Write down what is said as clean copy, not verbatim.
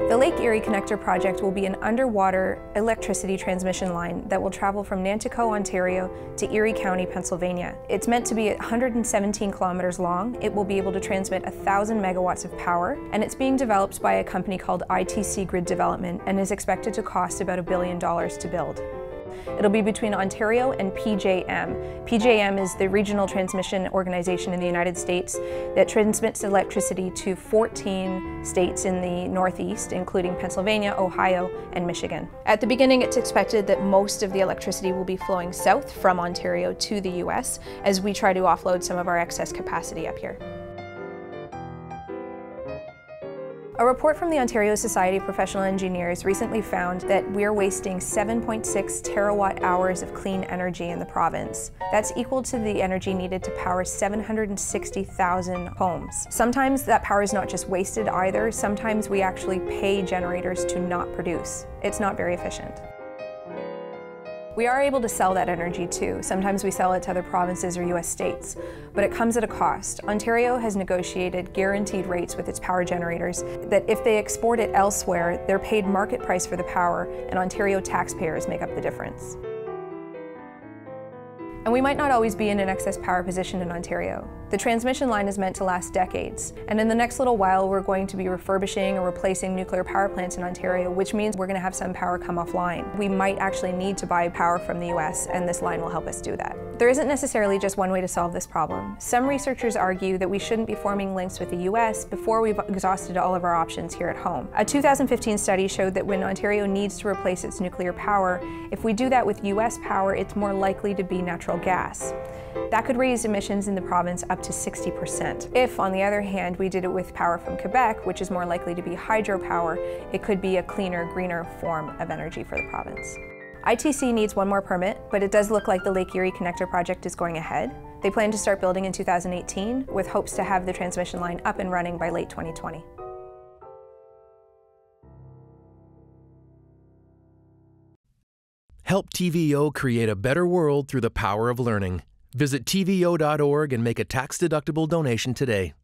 The Lake Erie Connector project will be an underwater electricity transmission line that will travel from Nanticoke, Ontario to Erie County, Pennsylvania. It's meant to be 117 kilometers long. It will be able to transmit 1,000 megawatts of power, and it's being developed by a company called ITC Grid Development and is expected to cost about $1 billion to build. It'll be between Ontario and PJM. PJM is the regional transmission organization in the United States that transmits electricity to 14 states in the Northeast, including Pennsylvania, Ohio, and Michigan. At the beginning, it's expected that most of the electricity will be flowing south from Ontario to the US as we try to offload some of our excess capacity up here. A report from the Ontario Society of Professional Engineers recently found that we're wasting 7.6 terawatt hours of clean energy in the province. That's equal to the energy needed to power 760,000 homes. Sometimes that power is not just wasted either. Sometimes we actually pay generators to not produce. It's not very efficient. We are able to sell that energy too. Sometimes we sell it to other provinces or US states, but it comes at a cost. Ontario has negotiated guaranteed rates with its power generators that if they export it elsewhere, they're paid market price for the power, and Ontario taxpayers make up the difference. And we might not always be in an excess power position in Ontario. The transmission line is meant to last decades, and in the next little while we're going to be refurbishing or replacing nuclear power plants in Ontario, which means we're going to have some power come offline. We might actually need to buy power from the US, and this line will help us do that. There isn't necessarily just one way to solve this problem. Some researchers argue that we shouldn't be forming links with the US before we've exhausted all of our options here at home. A 2015 study showed that when Ontario needs to replace its nuclear power, if we do that with US power, it's more likely to be natural gas. That could raise emissions in the province up to 60%. If, on the other hand, we did it with power from Quebec, which is more likely to be hydropower, it could be a cleaner, greener form of energy for the province. ITC needs one more permit, but it does look like the Lake Erie Connector project is going ahead. They plan to start building in 2018, with hopes to have the transmission line up and running by late 2020. Help TVO create a better world through the power of learning. Visit TVO.org and make a tax-deductible donation today.